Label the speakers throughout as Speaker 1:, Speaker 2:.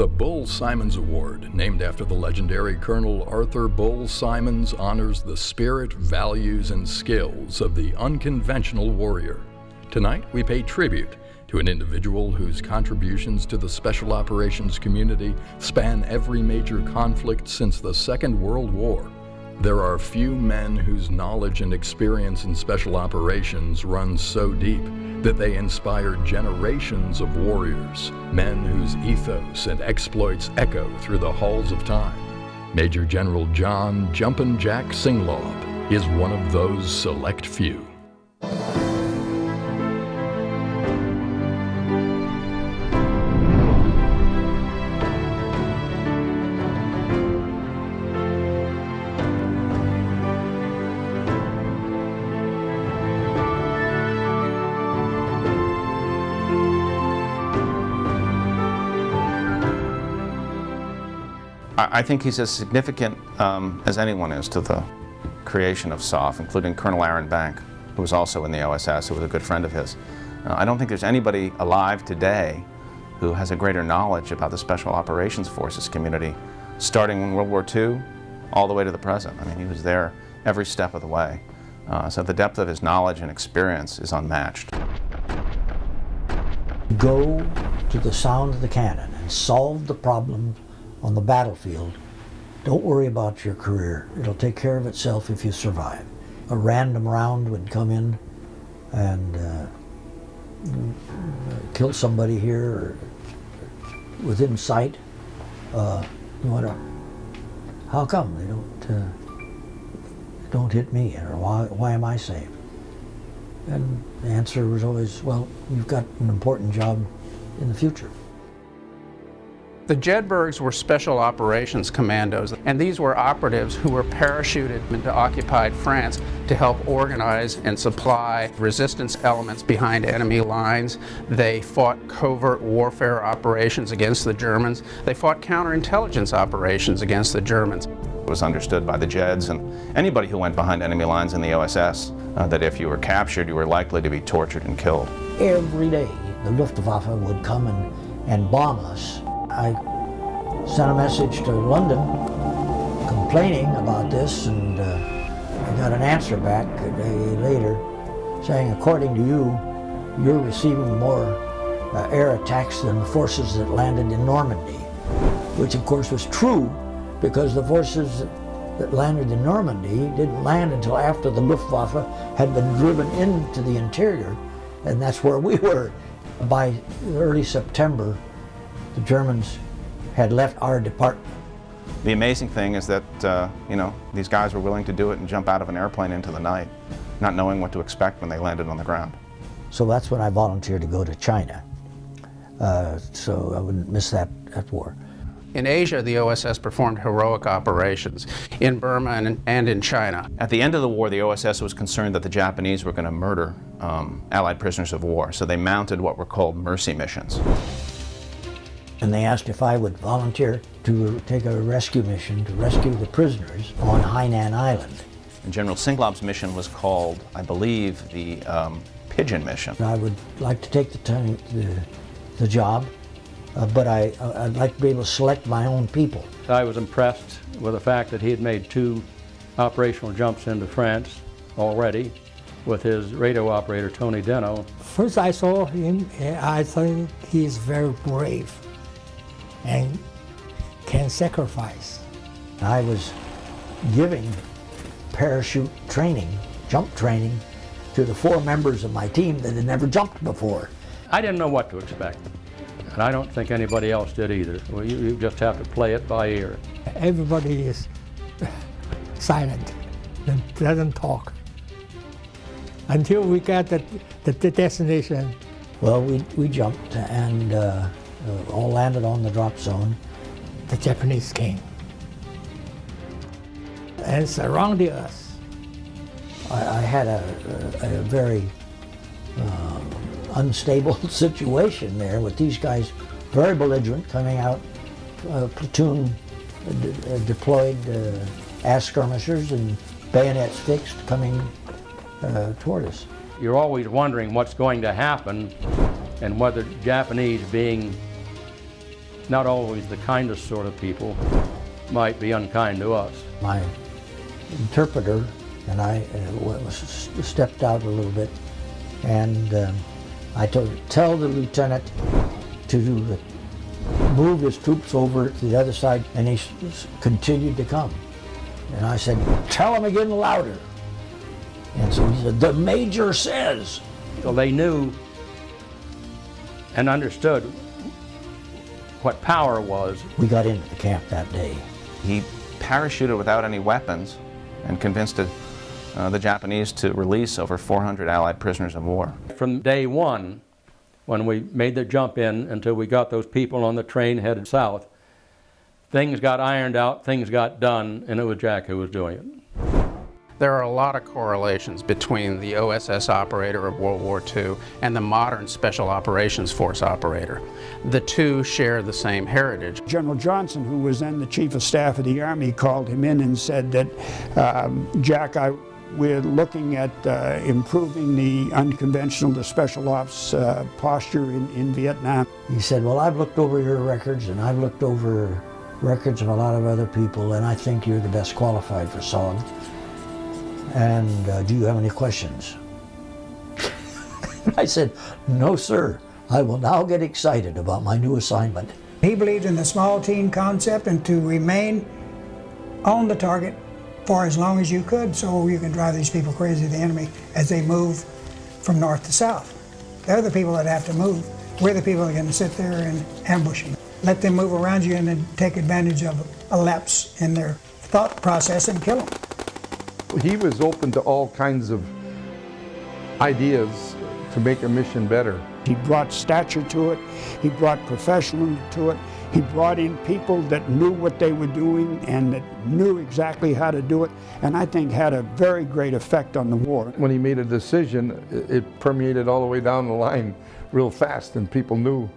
Speaker 1: The Bull Simons Award, named after the legendary Colonel Arthur Bull Simons, honors the spirit, values, and skills of the unconventional warrior. Tonight, we pay tribute to an individual whose contributions to the special operations community span every major conflict since the Second World War. There are few men whose knowledge and experience in special operations run so deep that they inspire generations of warriors, men whose ethos and exploits echo through the halls of time. Major General John Jumpin' Jack Singlaub is one of those select few.
Speaker 2: I think he's as significant as anyone is to the creation of SOF, including Colonel Aaron Bank, who was also in the OSS, who was a good friend of his. I don't think there's anybody alive today who has a greater knowledge about the Special Operations Forces community, starting in World War II all the way to the present. I mean, he was there every step of the way. So the depth of his knowledge and experience is unmatched.
Speaker 3: Go to the sound of the cannon and solve the problems on the battlefield. Don't worry about your career. It'll take care of itself if you survive. A random round would come in and kill somebody here or within sight. You wonder, how come they don't hit me, or why am I safe? And the answer was always, well, you've got an important job in the future.
Speaker 4: The Jedburghs were special operations commandos, and these were operatives who were parachuted into occupied France to help organize and supply resistance elements behind enemy lines. They fought covert warfare operations against the Germans. They fought counterintelligence operations against the Germans.
Speaker 2: It was understood by the Jeds and anybody who went behind enemy lines in the OSS that if you were captured, you were likely to be tortured and killed.
Speaker 3: Every day, the Luftwaffe would come and bomb us. I sent a message to London complaining about this, and I got an answer back a day later saying, according to you, you're receiving more air attacks than the forces that landed in Normandy, which of course was true, because the forces that landed in Normandy didn't land until after the Luftwaffe had been driven into the interior, and that's where we were. By early September, the Germans had left our department.
Speaker 2: The amazing thing is that, you know, these guys were willing to do it and jump out of an airplane into the night, not knowing what to expect when they landed on the ground.
Speaker 3: So that's when I volunteered to go to China, so I wouldn't miss that war.
Speaker 4: In Asia, the OSS performed heroic operations in Burma and in China.
Speaker 2: At the end of the war, the OSS was concerned that the Japanese were going to murder Allied prisoners of war, so they mounted what were called mercy missions.
Speaker 3: And they asked if I would volunteer to take a rescue mission to rescue the prisoners on Hainan Island.
Speaker 2: And General Singlaub's mission was called, I believe, the Pigeon mission.
Speaker 3: I would like to take the job, but I'd like to be able to select my own people.
Speaker 5: I was impressed with the fact that he had made 2 operational jumps into France already with his radio operator, Tony Deno.
Speaker 6: First I saw him, I thought he's very brave and can sacrifice.
Speaker 3: I was giving parachute training, jump training, to the 4 members of my team that had never jumped before.
Speaker 5: I didn't know what to expect, and I don't think anybody else did either. Well, you just have to play it by ear.
Speaker 6: Everybody is silent, and doesn't talk, until we got the destination.
Speaker 3: Well, we jumped and all landed on the drop zone.
Speaker 6: The Japanese came and surrounded us.
Speaker 3: I had a very unstable situation there with these guys, very belligerent, coming out, platoon deployed ass skirmishers and bayonets fixed, coming toward us.
Speaker 5: You're always wondering what's going to happen and whether Japanese, being not always the kindest sort of people, might be unkind to us.
Speaker 3: My interpreter and I stepped out a little bit, and I tell the lieutenant to move his troops over to the other side, and he continued to come. And I said, tell him again louder. And so he said, the major says.
Speaker 5: So they knew and understood what power was.
Speaker 3: We got into the camp that day.
Speaker 2: He parachuted without any weapons and convinced the Japanese to release over 400 Allied prisoners of war.
Speaker 5: From day one, when we made the jump in until we got those people on the train headed south, things got ironed out, things got done, and it was Jack who was doing it.
Speaker 4: There are a lot of correlations between the OSS operator of World War II and the modern Special Operations Force operator. The two share the same heritage.
Speaker 7: General Johnson, who was then the Chief of Staff of the Army, called him in and said that, Jack, we're looking at improving the unconventional, the special ops posture in Vietnam.
Speaker 3: He said, well, I've looked over your records, and I've looked over records of a lot of other people, and I think you're the best qualified for SOG. And do you have any questions? I said, no, sir. I will now get excited about my new assignment.
Speaker 8: He believed in the small team concept and to remain on the target for as long as you could, so you can drive these people crazy, the enemy, as they move from north to south. They're the people that have to move. We're the people that are going to sit there and ambush them. Let them move around you and then take advantage of a lapse in their thought process and kill them.
Speaker 9: He was open to all kinds of ideas to make a mission better.
Speaker 7: He brought stature to it. He brought professionalism to it. He brought in people that knew what they were doing and that knew exactly how to do it, and I think had a very great effect on the war.
Speaker 9: When he made a decision, it permeated all the way down the line real fast, and people knew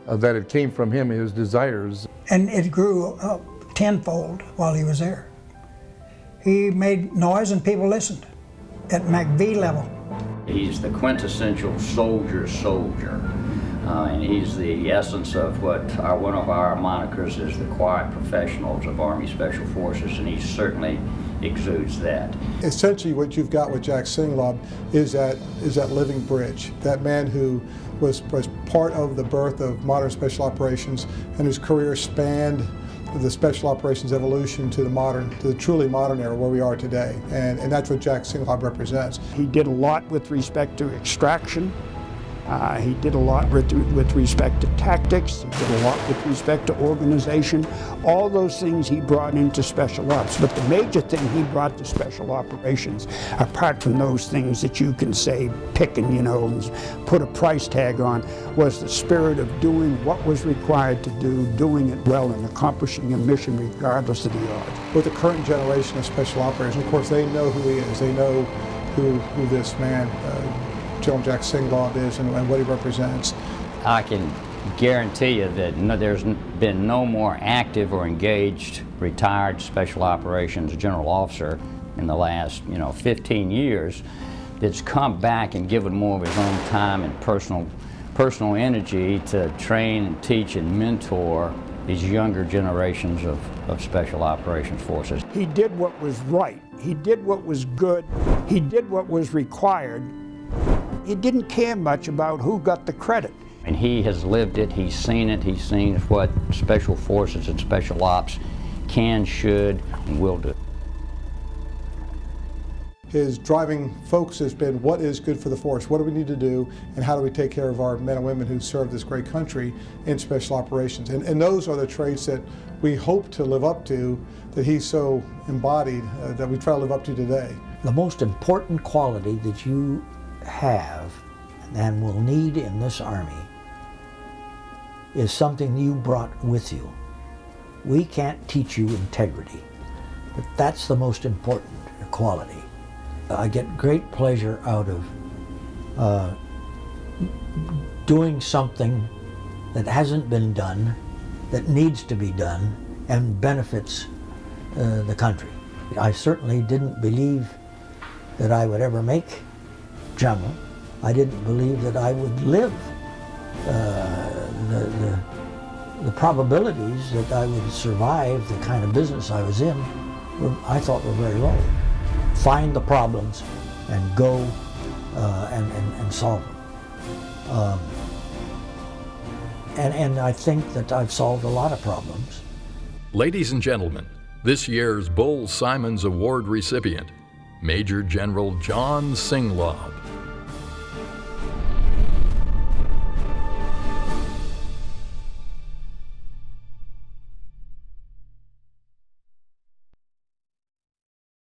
Speaker 9: that it came from him, his desires.
Speaker 8: And it grew up tenfold while he was there. He made noise and people listened at McV level.
Speaker 10: He's the quintessential soldier's soldier. And he's the essence of what one of our monikers is, the quiet professionals of Army Special Forces, and he certainly exudes that.
Speaker 11: Essentially what you've got with Jack Singlaub is that living bridge, that man who was part of the birth of modern special operations and whose career spanned the special operations evolution to the truly modern era where we are today. And that's what Jack Singlaub represents.
Speaker 7: He did a lot with respect to extraction. He did a lot with respect to tactics. He did a lot with respect to organization. All those things he brought into special ops. But the major thing he brought to special operations, apart from those things that you can say, pick and, and put a price tag on, was the spirit of doing what was required to do, doing it well, and accomplishing a mission regardless of the odds.
Speaker 11: With the current generation of special operators, of course, they know who he is. They know who this man, General Jack Singlaub, is and what he represents.
Speaker 10: I can guarantee you that there's been no more active or engaged retired special operations general officer in the last 15 years that's come back and given more of his own time and personal energy to train and teach and mentor these younger generations of special operations forces.
Speaker 7: He did what was right. He did what was good. He did what was required. He didn't care much about who got the credit.
Speaker 10: And he has lived it, he's seen what special forces and special ops can, should, and will do.
Speaker 11: His driving focus has been what is good for the force, what do we need to do, and how do we take care of our men and women who serve this great country in special operations. And those are the traits that we hope to live up to, that he so embodied, that we try to live up to today.
Speaker 3: The most important quality that you have and will need in this Army is something you brought with you. We can't teach you integrity, but that's the most important quality. I get great pleasure out of doing something that hasn't been done, that needs to be done, and benefits the country. I certainly didn't believe that I would ever make general. I didn't believe that I would live the probabilities that I would survive the kind of business I was in, I thought were very low. Find the problems and go and solve them. And I think that I've solved a lot of problems.
Speaker 1: Ladies and gentlemen, this year's Bull Simons Award recipient, Major General John Singlob.